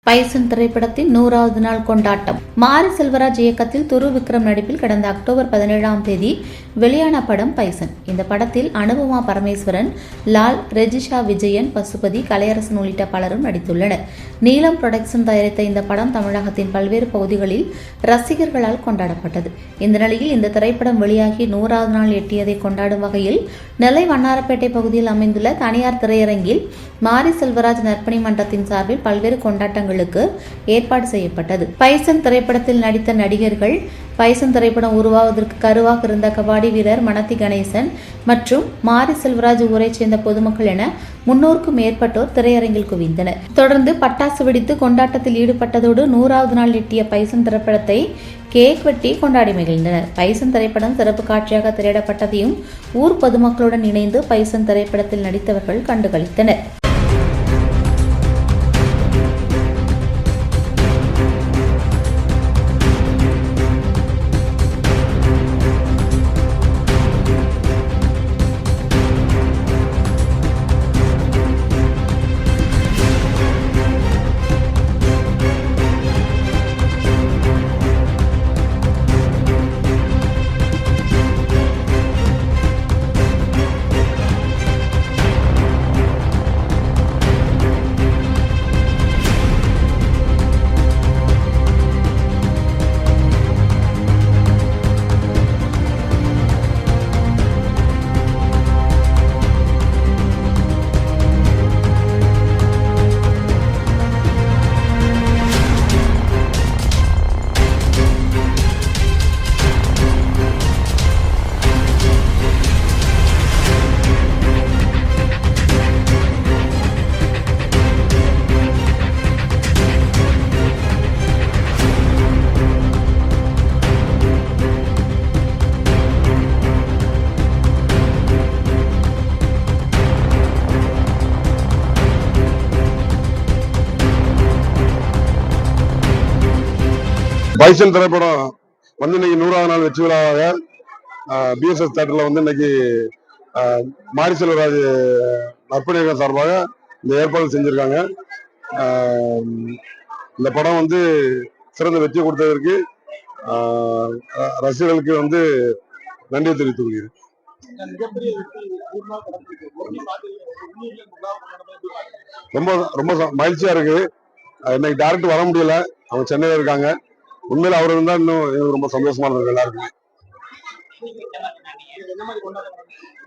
Bison திரைப்படத்தின் 100வது நாள் கொண்டாட்டம். மாரி செல்வராஜ் இயக்கத்தில் துரு விக்ரம் நடிப்பில் கடந்த அக்டோபர் 17ஆம் தேதி வெளியான படம் பைசன். இந்த படத்தில் அனுபமா பரமேஸ்வரன், லால், ரெஜிஷா விஜயன், பசுபதி, கலையரசன் உள்ளிட்ட பலரும் நடித்துள்ளனர். நீலம் புரொடக்ஷன் தயாரித்த இந்த படம் தமிழகத்தின் பல்வேறு பகுதிகளில் ரசிகர்களால் கொண்டாடப்பட்டது. இந்த நிலையில் இந்த திரைப்படம் வெளியாகி 100வது நாள் எட்டியதை கொண்டாடும் வகையில் நெல்லை வண்ணாரப்பேட்டை பகுதியில் அமைந்துள்ள தனியார் திரையரங்கில் மாரி செல்வராஜ் நற்பணி மன்றத்தின் சார்பில் பல்வேறு கொண்டாட்டங்களுக்கு ஏற்பாடு செய்யப்பட்டது. பைசன் திரைப்படத்தில் நடித்த நடிகர்கள், பைசன் திரைப்படம் உருவாவதற்கு கருவாக இருந்த கபாடி வீரர் மனத்தி கணேசன் மற்றும் மாரி செல்வராஜ் ஊரைச் சேர்ந்த பொதுமக்கள் என 300க்கும் மேற்பட்டோர் திரையரங்கில் குவிந்தனர். தொடர்ந்து பட்டாசு வெடித்து கொண்டாட்டத்தில் ஈடுபட்டதோடு 100வது நாள் எட்டிய பைசன் திரைப்படத்தை கேக் வெட்டி கொண்டாடி மகிழ்ந்தனர். பைசன் திரைப்படம் சிறப்பு காட்சியாக திரையிடப்பட்டதையும் ஊர் பொதுமக்களுடன் இணைந்து பைசன் திரைப்படத்தில் நடித்தவர்கள் கண்டுகளித்தனர். பைசன் திரைப்படம் வந்து இன்னைக்கு 100வது நாள் வெற்றி விழாவாக பிஎஸ்எஸ் தியேட்டர்ல வந்து இன்னைக்கு மாரி செல்வராஜ் நற்பணி இயக்கம் சார்பாக இந்த ஏற்பாடு செஞ்சிருக்காங்க. இந்த படம் வந்து சிறந்த வெற்றி கொடுத்ததற்கு ரசிகர்களுக்கு வந்து நன்றி தெரிவித்துக் கொள்கிறேன். ரொம்ப ரொம்ப மகிழ்ச்சியா இருக்கு. இன்னைக்கு டைரக்ட் வர முடியல, அவங்க சென்னையில இருக்காங்க. உண்மையில அவர் இருந்தா இன்னும் ரொம்ப சந்தோஷமா இருந்தது எல்லாருக்குமே.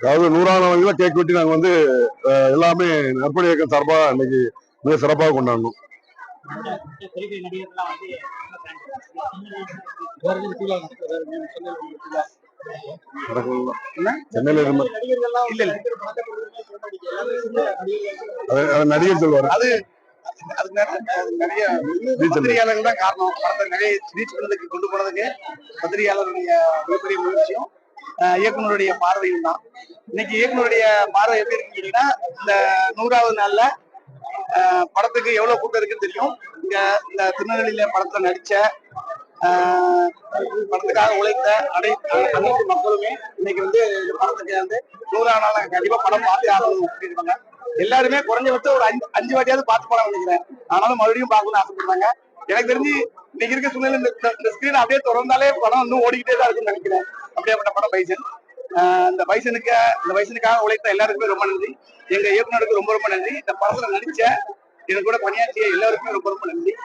அதாவது 100வது நாள் கேக் வெட்டி நாங்க வந்து எல்லாமே நற்பணி இயக்கம் சார்பா இன்னைக்கு மிக சிறப்பாக கொண்டாடணும். சென்னையில நடிகர் சொல்வாரு, அது நிறைய பத்திரிகையாளர்கள் தான் காரணம். படத்தை நிறைய ரீச் பண்ணதுக்கு கொண்டு போனதுக்கு பத்திரிகையாளருடைய மிகப்பெரிய முயற்சியும் இயக்குனருடைய பார்வையும் தான். இன்னைக்கு இயக்குனருடைய பார்வை எப்படி இருக்குன்னு கேட்டீங்கன்னா, இந்த 100வது நாள்ல படத்துக்கு எவ்வளவு கூட்டம் இருக்குன்னு தெரியும். இங்க இந்த திருநெல்வேலியில படத்துல நடிச்ச படத்துக்காக உழைத்த அனைத்து மக்களுமே இன்னைக்கு வந்து படத்துக்கு வந்து 100வது நாள் கண்டிப்பா படம் பார்த்து ஆகணும் அப்படின்றாங்க. எல்லாருமே குறைஞ்சபட்சம் ஒரு 5 வாட்டியாவது பார்த்து படம் நினைக்கிறேன். ஆனாலும் மறுபடியும் பார்க்கணும்னு ஆசைப்படுறாங்க. எனக்கு தெரிஞ்சு இன்னைக்கு இருக்க சூழ்நிலை இந்த ஸ்கிரீன் அப்படியே தொடர்ந்தாலே படம் இன்னும் ஓடிக்கிட்டே தான் இருக்குன்னு நினைக்கிறேன். அப்படியேப்பட்ட படம் பைசன். இந்த பைசனுக்காக உழைத்த எல்லாருக்குமே ரொம்ப நன்றி. எங்க இயக்குனருக்கு ரொம்ப ரொம்ப நன்றி. இந்த படத்துல நடிச்ச எனக்கு கூட பணியாற்றிய எல்லாருக்குமே ரொம்ப ரொம்ப நன்றி.